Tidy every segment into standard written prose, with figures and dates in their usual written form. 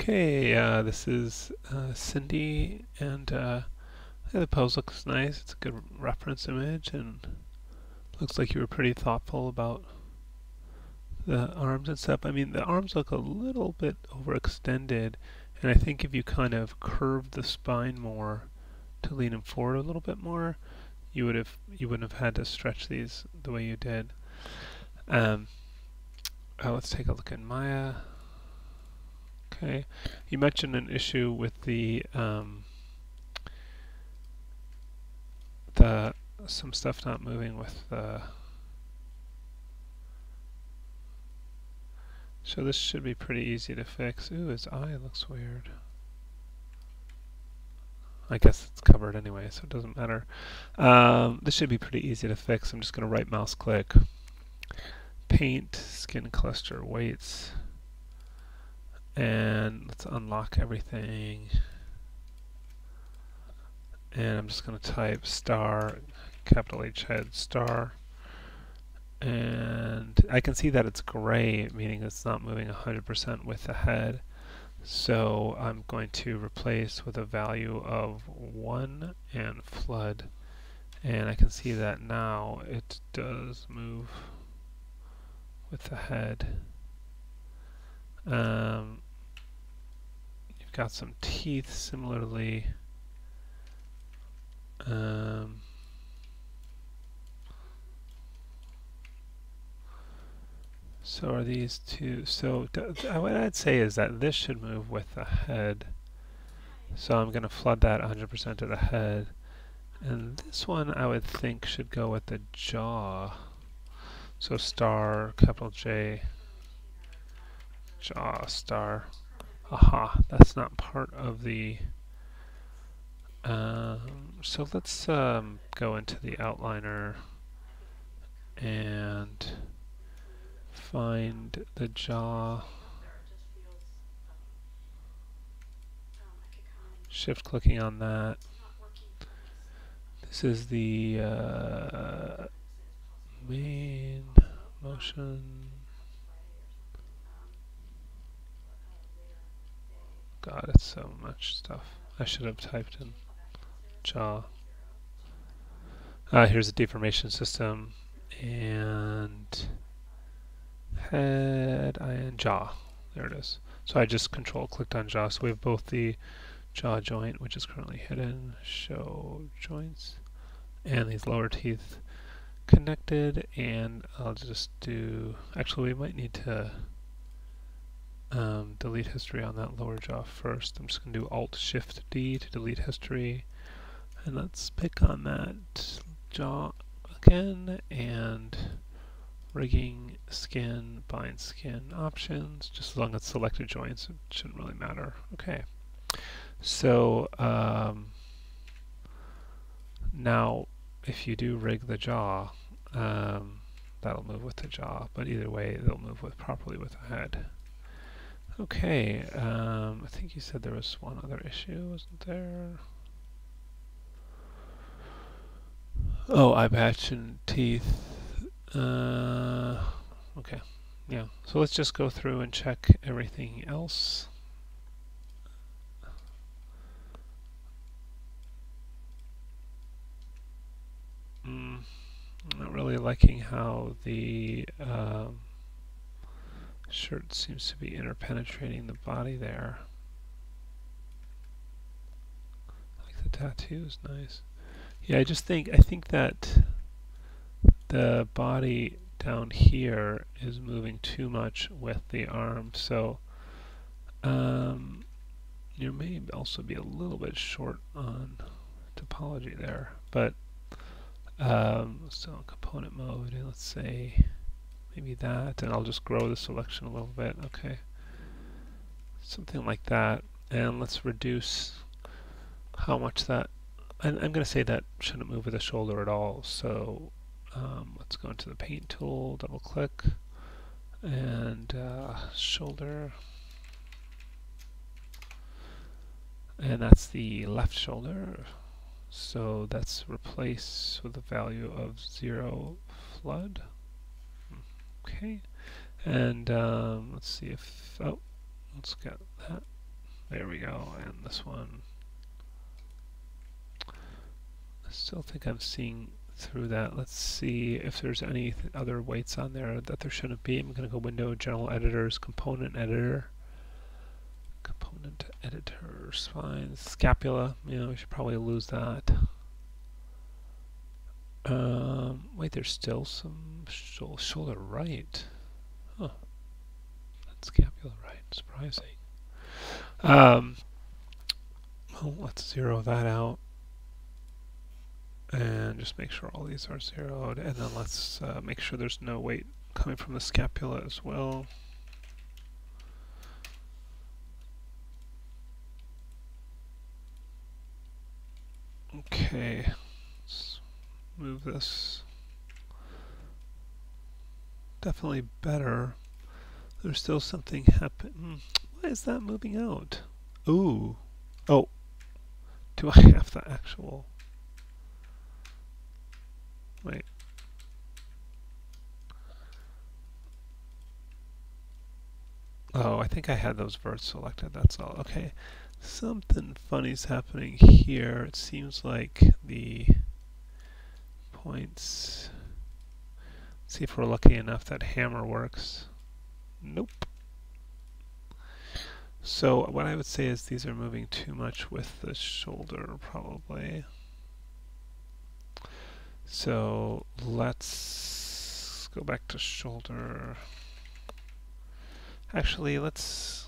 Okay, this is Cindy, and yeah, the pose looks nice. It's a good reference image, and looks like you were pretty thoughtful about the arms and stuff. I mean, the arms look a little bit overextended, and I think if you kind of curved the spine more to lean them forward a little bit more, you wouldn't have had to stretch these the way you did. Um, let's take a look at Maya. Okay, you mentioned an issue with the some stuff not moving with the. So this should be pretty easy to fix. Ooh, his eye looks weird. I guess it's covered anyway, so it doesn't matter. This should be pretty easy to fix. I'm just going to right mouse click, paint, skin cluster weights, and let's unlock everything. And I'm just going to type star, capital H head star. And I can see that it's gray, meaning it's not moving 100% with the head. So I'm going to replace with a value of 1 and flood. And I can see that now it does move with the head. You've got some teeth similarly. So are these two, so what I'd say is that this should move with the head. So I'm going to flood that 100% to the head. And this one I would think should go with the jaw. So star, capital J, jaw, star. Aha, that's not part of the... so let's go into the outliner and find the jaw. Shift clicking on that. This is the main motion. God, it's so much stuff. I should have typed in jaw. Here's a deformation system and head and jaw. There it is. So I just control clicked on jaw. So we have both the jaw joint, which is currently hidden, show joints, and these lower teeth connected. And I'll just do, actually we might need to delete history on that lower jaw first. I'm just going to do Alt Shift D to delete history. And let's pick on that jaw again, and rigging, skin, bind skin options, just as long as it's selected joints, it shouldn't really matter. Okay. So now if you do rig the jaw, that'll move with the jaw, but either way they'll move properly with the head. Okay, I think you said there was one other issue, wasn't there? Oh, eye patch and teeth. Okay, yeah. So let's just go through and check everything else. I'm not really liking how the shirt seems to be interpenetrating the body there. Like the tattoo is nice. Yeah, I think that the body down here is moving too much with the arm, so you may also be a little bit short on topology there, but so component mode, let's say maybe that, and I'll just grow the selection a little bit. Okay, something like that, and let's reduce how much that. I'm going to say that shouldn't move with the shoulder at all. So let's go into the paint tool, double click, and shoulder, and that's the left shoulder. So that's replace with a value of 0 flood. Okay, and let's see if, oh, let's get that There we go, and this one. I still think I'm seeing through that. Let's see if there's any other weights on there that there shouldn't be. I'm going to go Window, General Editors, Component Editor. Component Editor, Spines, Scapula. You know, we should probably lose that. Wait, there's still some shoulder right. Huh. That's scapula right. Surprising. Well, let's zero that out. And just make sure all these are zeroed. And then let's make sure there's no weight coming from the scapula as well. Okay. Let's move this. Definitely better. There's still something happening. Why is that moving out? Ooh. Oh. Do I have the actual... Wait. Oh, I think I had those verts selected, that's all. Okay. Something funny's happening here. It seems like the points... See if we're lucky enough that hammer works. Nope. So what I would say is these are moving too much with the shoulder, probably. So let's go back to shoulder. Actually, let's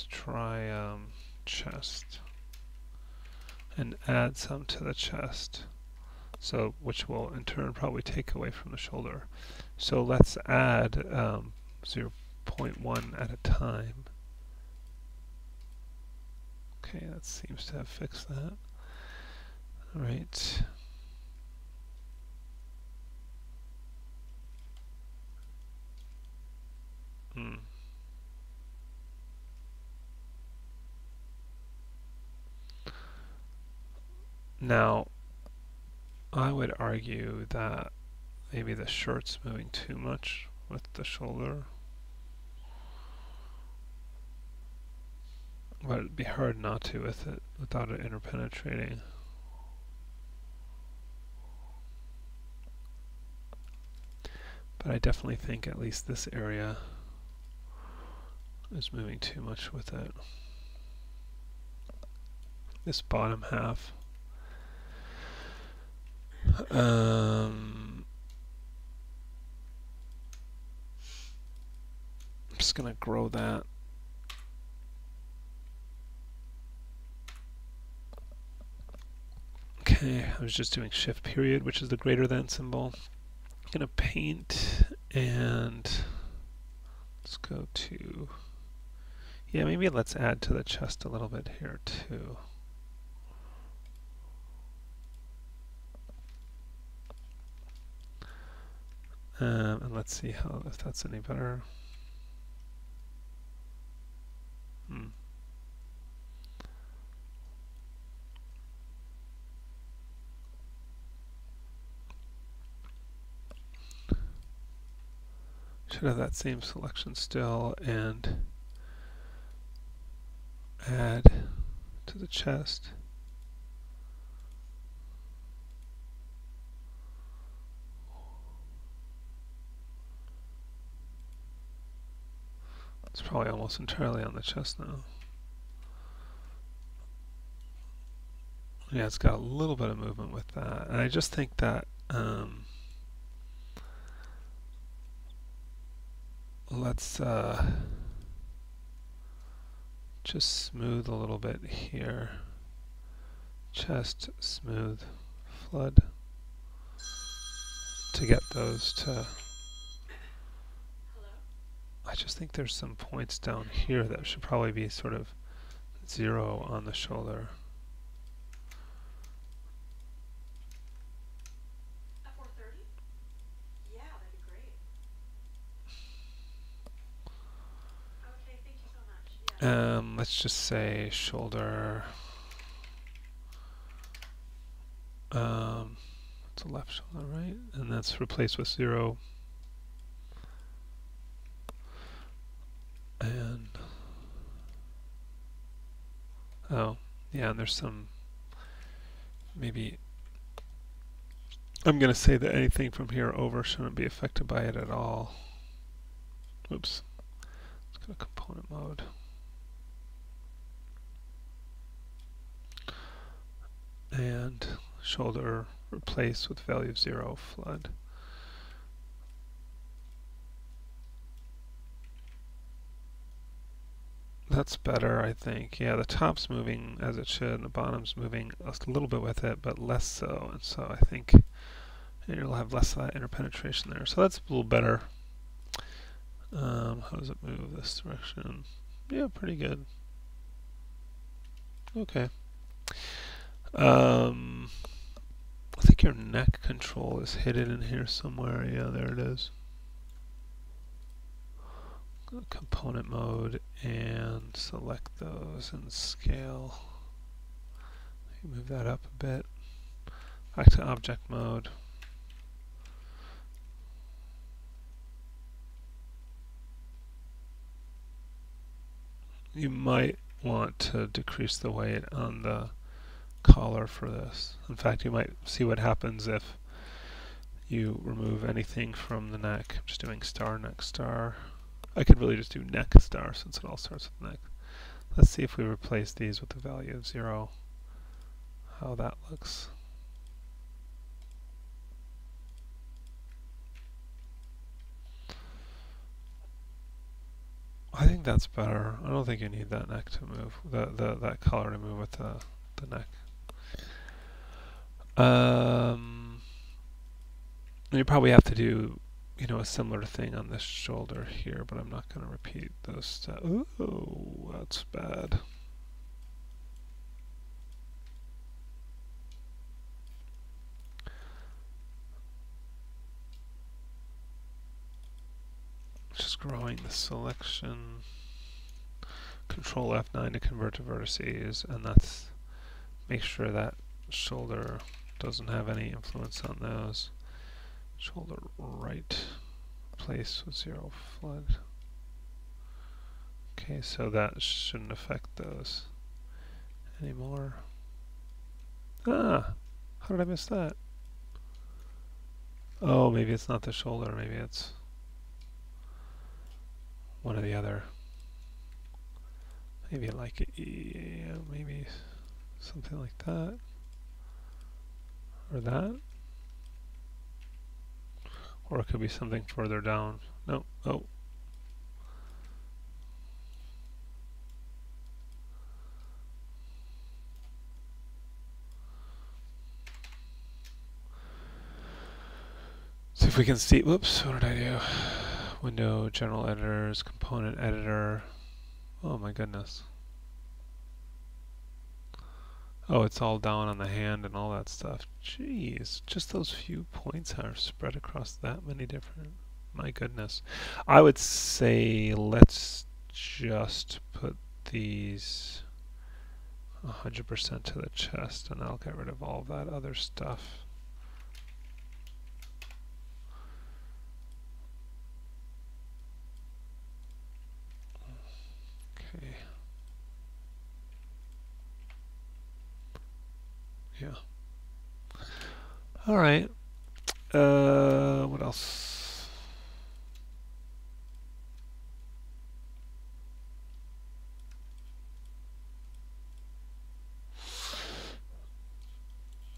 try chest and add some to the chest. So which will in turn probably take away from the shoulder. So let's add 0.1 at a time. Okay, that seems to have fixed that. All right. Now, I would argue that maybe the shirt's moving too much with the shoulder. But it'd be hard not to with it without it interpenetrating. But I definitely think at least this area is moving too much with it. This bottom half. I'm just gonna grow that. Okay, I was just doing shift period, which is the greater than symbol. I'm gonna paint and let's go to, yeah, maybe let's add to the chest a little bit here too. And let's see how if that's any better. Should have that same selection still and add to the chest. It's probably almost entirely on the chest now. Yeah, it's got a little bit of movement with that. And I just think that let's just smooth a little bit here. Chest, smooth, flood. To get those to... I just think there's some points down here that should probably be sort of 0 on the shoulder. At 4:30? Yeah, that'd be great. Okay, thank you so much. Yeah. Let's just say shoulder. It's a left shoulder, right? And that's replaced with 0. And Oh, yeah, and there's some, maybe, I'm going to say that anything from here over shouldn't be affected by it at all. Oops. Let's go to component mode. And shoulder replace with value of 0 flood. That's better, I think. Yeah, the top's moving as it should, and the bottom's moving a little bit with it, but less so. And so I think you'll have less of that interpenetration there. So that's a little better. How does it move this direction? Yeah, pretty good. Okay. I think your neck control is hidden in here somewhere. Yeah, there it is. Go to component mode and select those and scale. Move that up a bit. Back to object mode. You might want to decrease the weight on the collar for this. In fact, you might see what happens if you remove anything from the neck. I'm just doing star, neck, star. I could really just do neck star since it all starts with neck. Let's see if we replace these with the value of 0, how that looks. I think that's better. I don't think you need that neck to move, that color to move with the neck. You probably have to do, a similar thing on this shoulder here, but I'm not going to repeat those steps. Ooh, that's bad. Just growing the selection. Control F9 to convert to vertices, and that's make sure that shoulder doesn't have any influence on those. Shoulder right, place with 0 flood. Okay, so that shouldn't affect those anymore. Ah, how did I miss that? Oh, maybe it's not the shoulder, maybe it's one or the other. Maybe like, yeah, maybe something like that. Or that. Or it could be something further down. No, oh. See if we can see, whoops, what did I do? Window, general editors, component editor. Oh my goodness. Oh, it's all down on the hand and all that stuff. Jeez, just those few points are spread across that many different... My goodness. I would say let's just put these 100% to the chest, and I'll get rid of all that other stuff. Okay. Yeah. All right. What else?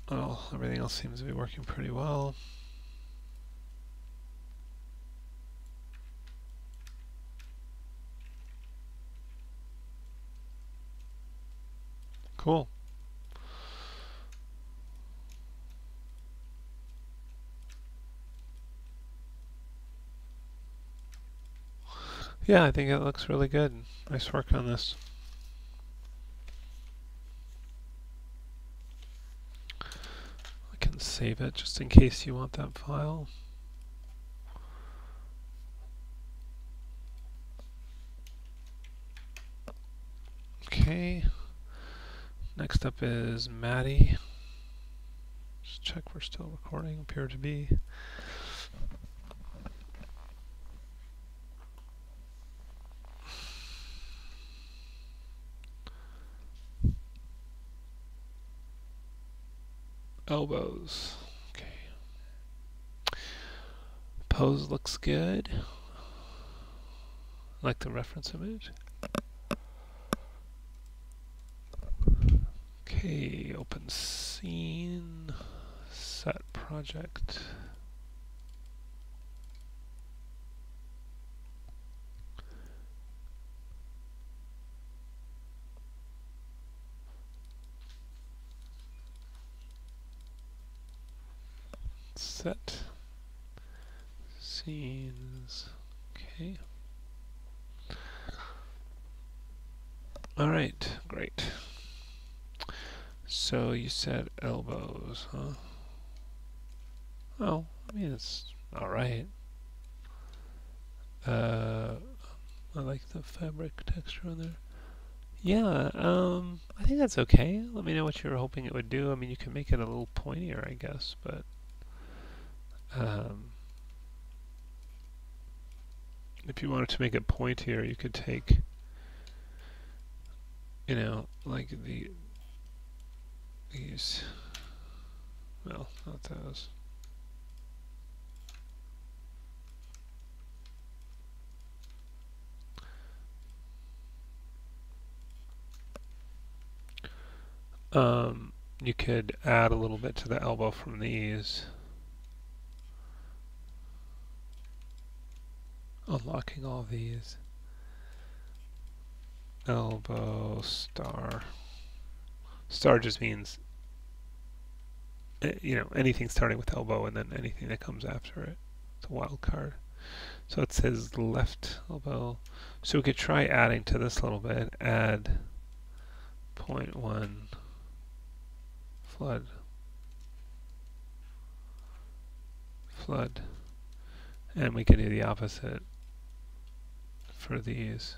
Well, everything else seems to be working pretty well. Cool. Yeah, I think it looks really good. Nice work on this. I can save it just in case you want that file. Okay. Next up is Maddie. Just check we're still recording. Appear to be. elbows. Okay. Pose looks good. Like the reference image. Okay, open scene, set project. Set scenes. Okay. Alright, great. So you said elbows, huh? Oh, I mean, it's alright. I like the fabric texture on there. Yeah, I think that's okay. Let me know what you were hoping it would do. I mean, you can make it a little pointier, I guess, but if you wanted to make it pointier, you could take, you know, like these. Well, not those. You could add a little bit to the elbow from these. Unlocking all these. Elbow, star. Star just means, you know, anything starting with elbow and then anything that comes after it. It's a wild card. So it says left elbow. So we could try adding to this a little bit. Add 0.1 flood. Flood. And we can do the opposite for these.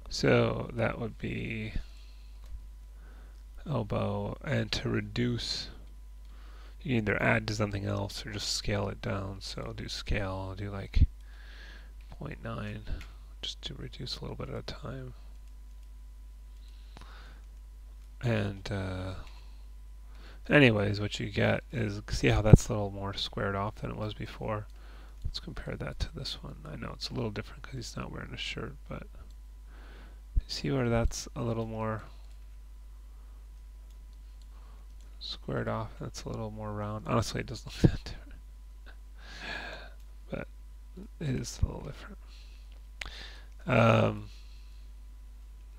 So that would be elbow, and to reduce, you can either add to something else or just scale it down. So I'll do scale, I'll do like 0.9 just to reduce a little bit at a time. And anyways, what you get is, see how that's a little more squared off than it was before. Let's compare that to this one. I know it's a little different because he's not wearing a shirt, but see where that's a little more squared off? That's a little more round. Honestly, it doesn't look that different, but it is a little different.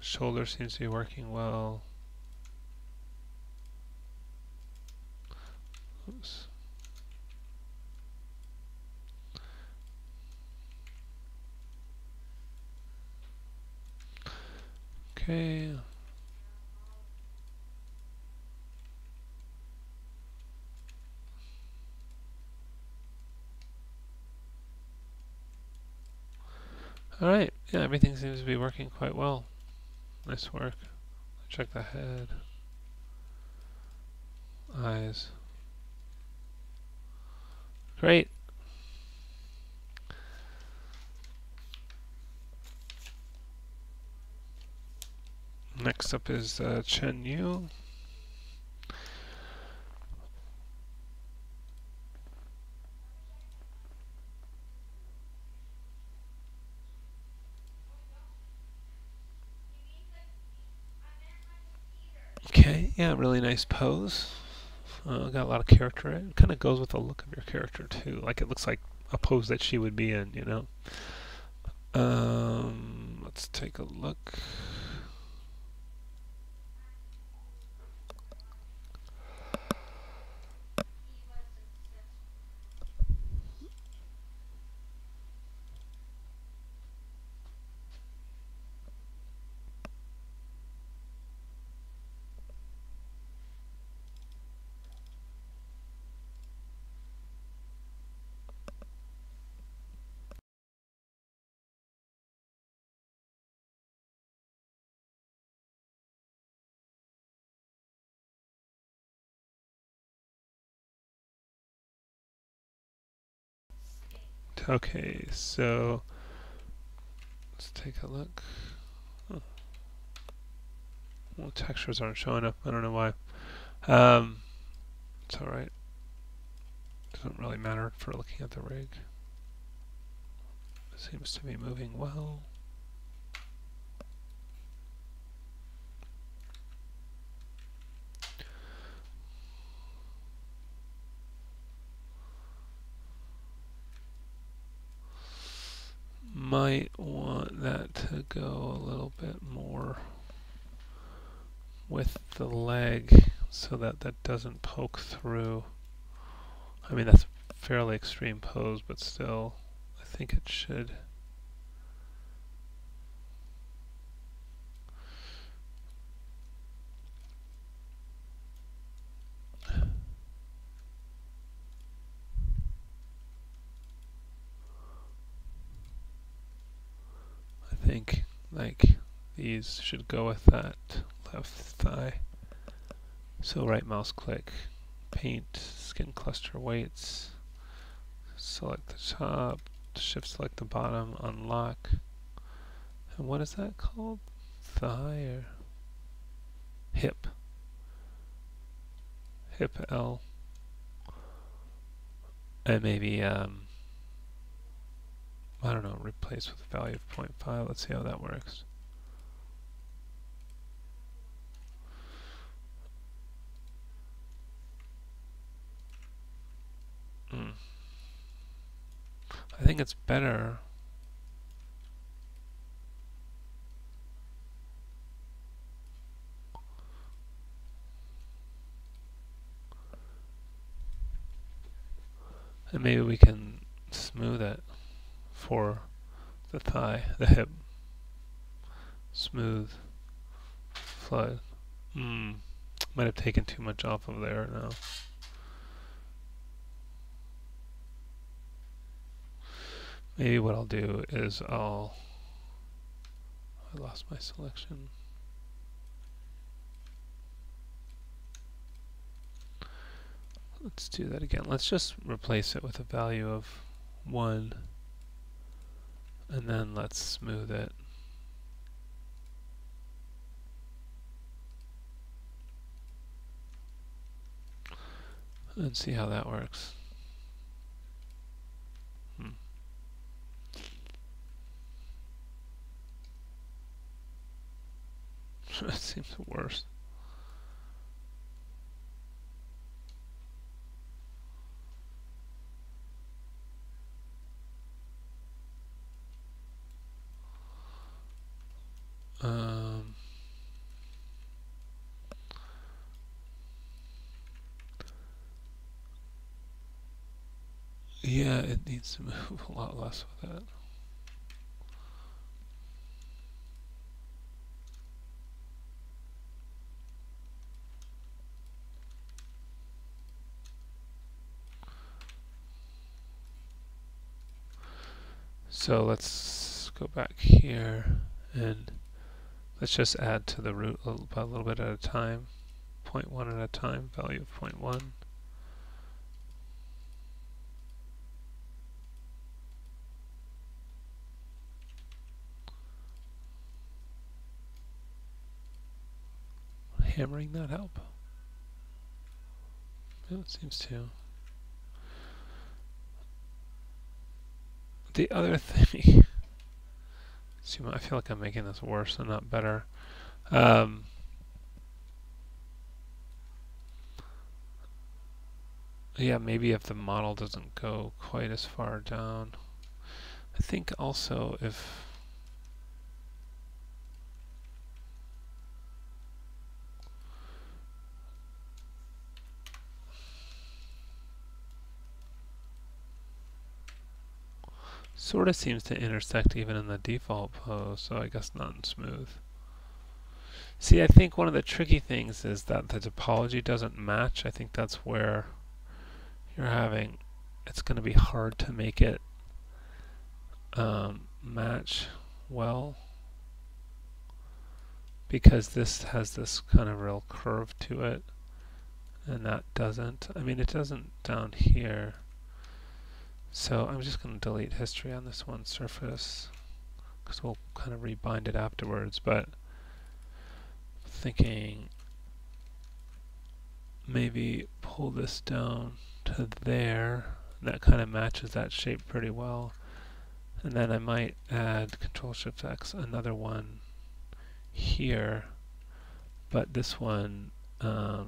Shoulder seems to be working well. Oops. Okay. Alright, yeah, everything seems to be working quite well. Nice work. Check the head. Eyes. Great. Next up is Chen Yu. Okay, yeah, really nice pose. Got a lot of character in it. Kind of goes with the look of your character too. Like it looks like a pose that she would be in, you know. Let's take a look. Okay, so Let's take a look. Oh. Well, textures aren't showing up. I don't know why. It's alright. Doesn't really matter for looking at the rig. It seems to be moving well. Might want that to go a little bit more with the leg so that that doesn't poke through. I mean, that's a fairly extreme pose, but still, I think it should. I think, like, these should go with that left thigh. So right mouse click, paint, skin cluster weights, select the top, shift select the bottom, unlock. And what is that called? Thigh or hip? Hip L. And maybe, I don't know, replace with a value of 0.5. Let's see how that works. I think it's better. And maybe we can smooth it for the thigh, the hip. Smooth, flood. Might have taken too much off of there now. Maybe what I'll do is I lost my selection. Let's do that again. Let's just replace it with a value of 1. And then let's smooth it. And see how that works. It seems worse. Yeah, it needs to move a lot less with that. So let's go back here and let's just add to the root a little bit at a time. 0.1 at a time, value of 0.1. Hammering that help? Yeah, it seems to. The other thing, see, I feel like I'm making this worse and not better. Yeah, maybe if the model doesn't go quite as far down. I think also if sort of seems to intersect even in the default pose, so I guess not in smooth. See, I think one of the tricky things is that the topology doesn't match. I think that's where you're having, it's going to be hard to make it match well, because this has this kind of real curve to it and that doesn't. I mean, it doesn't down here. So I'm just going to delete history on this one surface. because we'll kind of rebind it afterwards, but thinking maybe pull this down to there. That kind of matches that shape pretty well. And then I might add Control-Shift-X, another one here, but this one I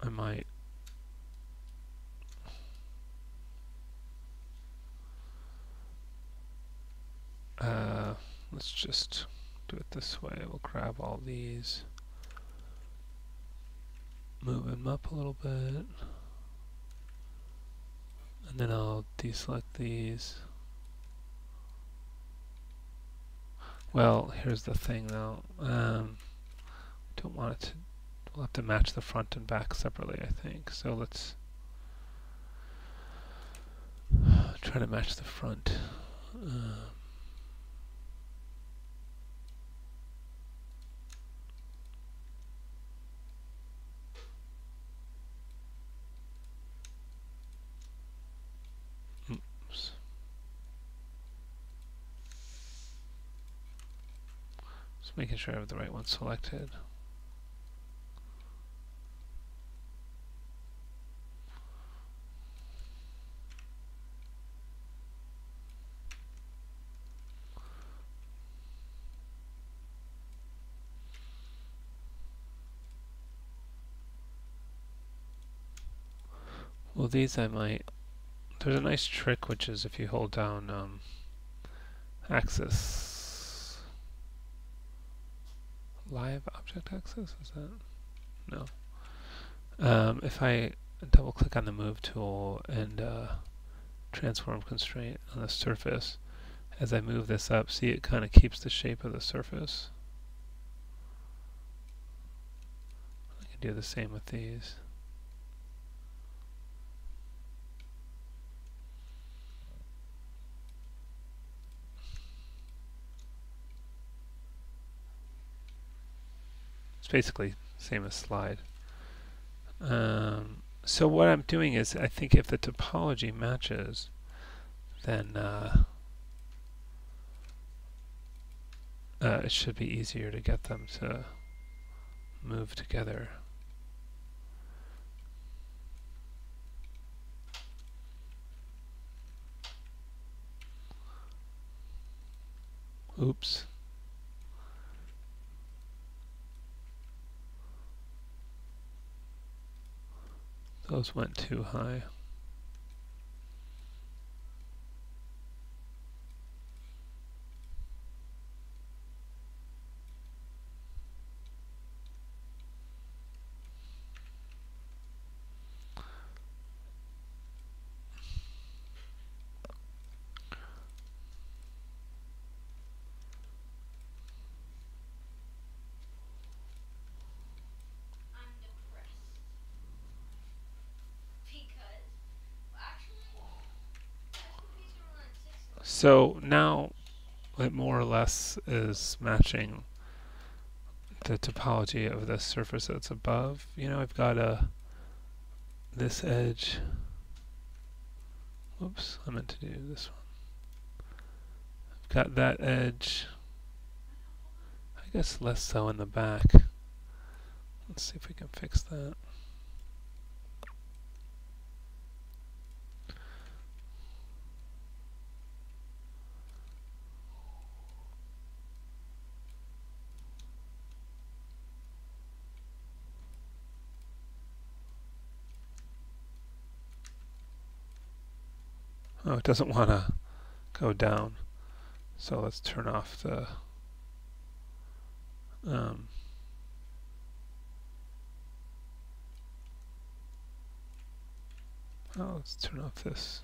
might let's just do it this way. We'll grab all these, move them up a little bit, and then I'll deselect these. Well, here's the thing though. Don't want it to. We'll have to match the front and back separately, I think. So let's try to match the front. Oops. Just making sure I have the right one selected. Well, these I might. There's a nice trick, which is if you hold down axis, live object axis, is that? No. If I double click on the move tool and transform constraint on the surface, as I move this up, see it kind of keeps the shape of the surface. I can do the same with these. It's basically same as slide. So what I'm doing is, I think if the topology matches, then it should be easier to get them to move together. Oops. Those went too high. So now it more or less is matching the topology of the surface that's above. You know, I've got this edge. Whoops, I meant to do this one. I've got that edge. I guess less so in the back. Let's see if we can fix that. Oh, it doesn't want to go down. So let's turn off the let's turn off this.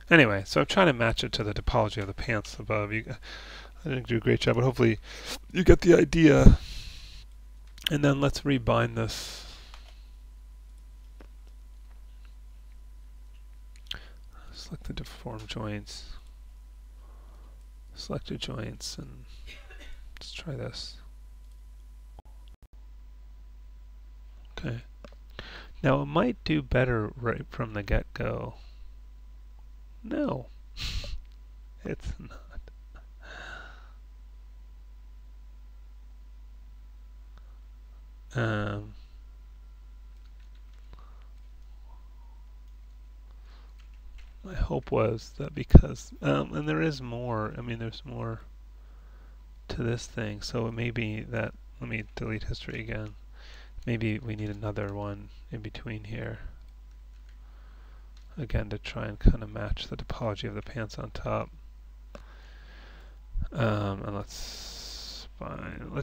Anyway, so I'm trying to match it to the topology of the pants above. I didn't do a great job, but hopefully you get the idea. And then let's rebind this. Select the deformed joints. selected joints, and let's try this. Okay. Now it might do better right from the get-go. No, it's not. My hope was that because, and there is more, I mean, there's more to this thing, so it may be that, let me delete history again. Maybe we need another one in between here. Again, to try and kind of match the topology of the pants on top. And let's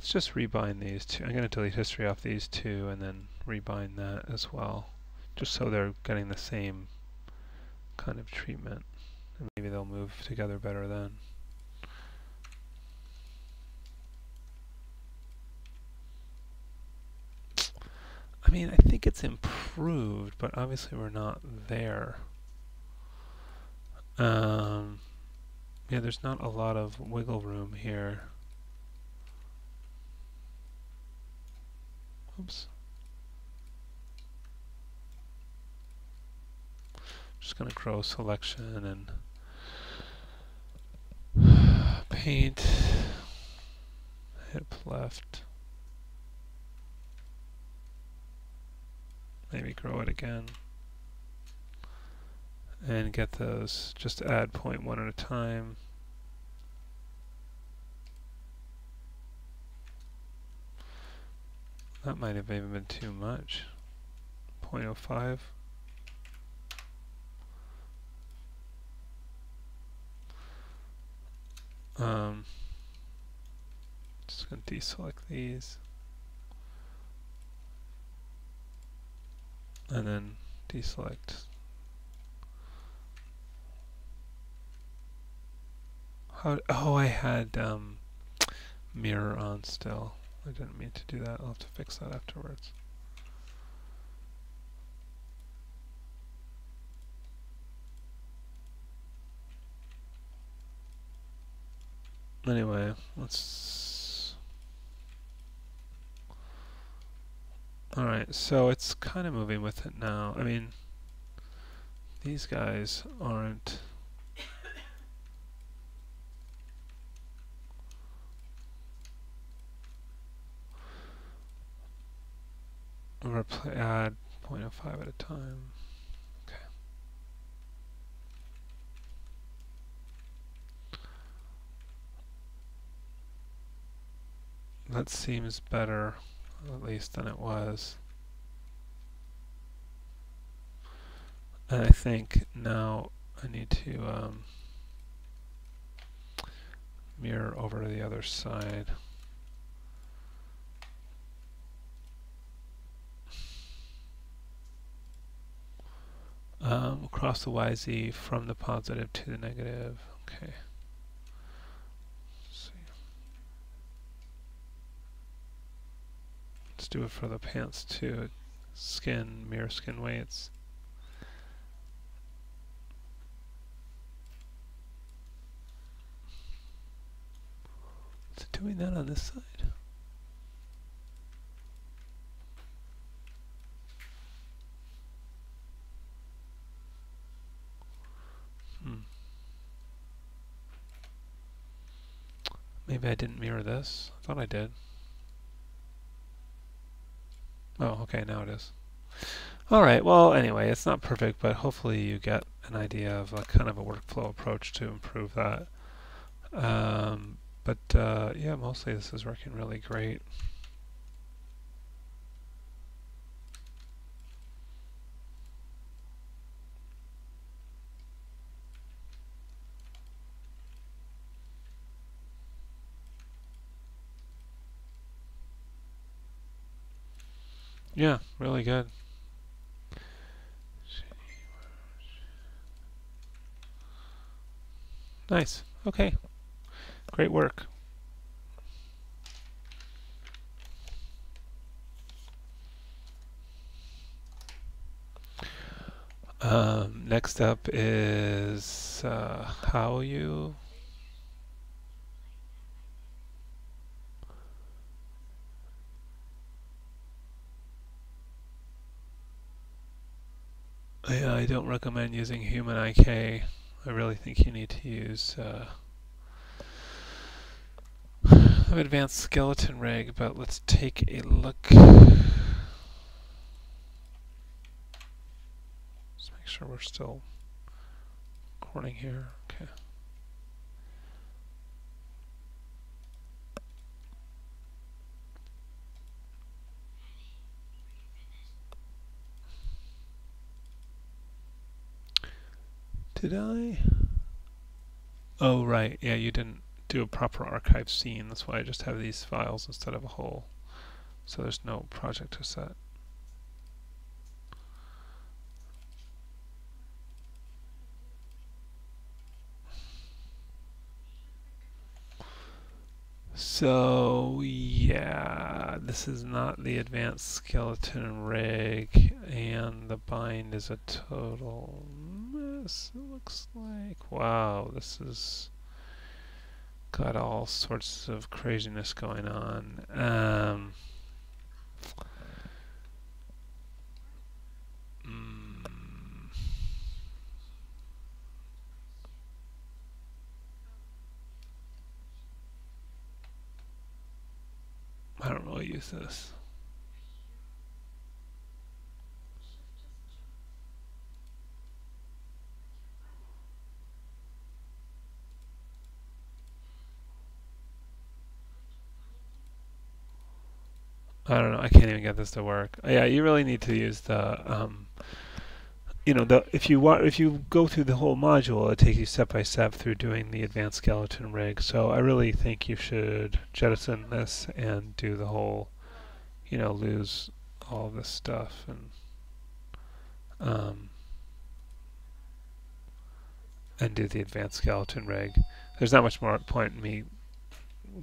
just rebind these two. I'm going to delete history off these two and then rebind that as well, just so they're getting the same kind of treatment, and maybe they'll move together better then. I mean, I think it's improved, but obviously we're not there. Yeah, there's not a lot of wiggle room here. Oops. Just gonna grow selection and paint, hit left. Maybe grow it again. And get those, just add 0.1 at a time. That might have even been too much. 0.05. Just going to deselect these. And then deselect. Oh, I had mirror on still. I didn't mean to do that. I'll have to fix that afterwards. Anyway, let's... Alright, so it's kind of moving with it now. I mean, these guys aren't... add 0.05 at a time. Okay. That seems better, at least, than it was. And I think now I need to mirror over to the other side. Across the YZ from the positive to the negative. Okay. Let's see. Let's do it for the pants too. Skin, mirror skin weights. Is it doing that on this side? Maybe I didn't mirror this. I thought I did. Oh, okay, now it is. Alright, well, anyway, it's not perfect, but hopefully you get an idea of a kind of a workflow approach to improve that. Yeah, mostly this is working really great. Yeah, really good. Nice. Okay. Great work. Next up is Haoyu. Yeah, I don't recommend using human IK. I really think you need to use advanced skeleton rig, but let's take a look. Just make sure we're still recording here. Okay. Did I? Oh, right. Yeah, you didn't do a proper archive scene. That's why I just have these files instead of a whole. So there's no project to set. So, yeah, this is not the advanced skeleton rig, and the bind is a total mess, it looks like. Wow, this is got all sorts of craziness going on. I don't really use this. I don't know. I can't even get this to work. Yeah, you really need to use the if you go through the whole module, it takes you step by step through doing the advanced skeleton rig. So I really think you should jettison this and do the whole, lose all this stuff and do the advanced skeleton rig. There's not much more point in me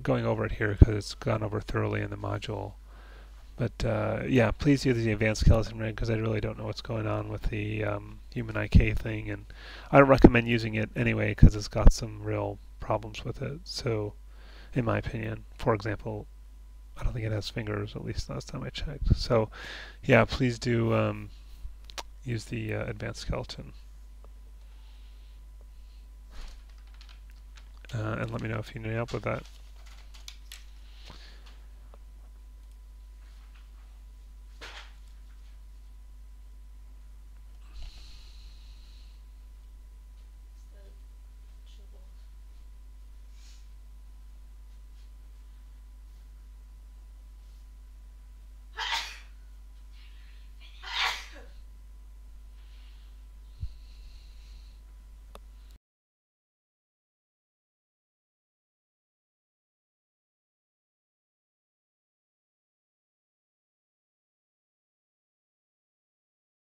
going over it here because it's gone over thoroughly in the module. But yeah, please use the advanced skeleton rig because I really don't know what's going on with the human IK thing, and I don't recommend using it anyway because it's got some real problems with it. So, in my opinion, for example, I don't think it has fingers, at least last time I checked. So, yeah, please do use the advanced skeleton. And let me know if you need help with that.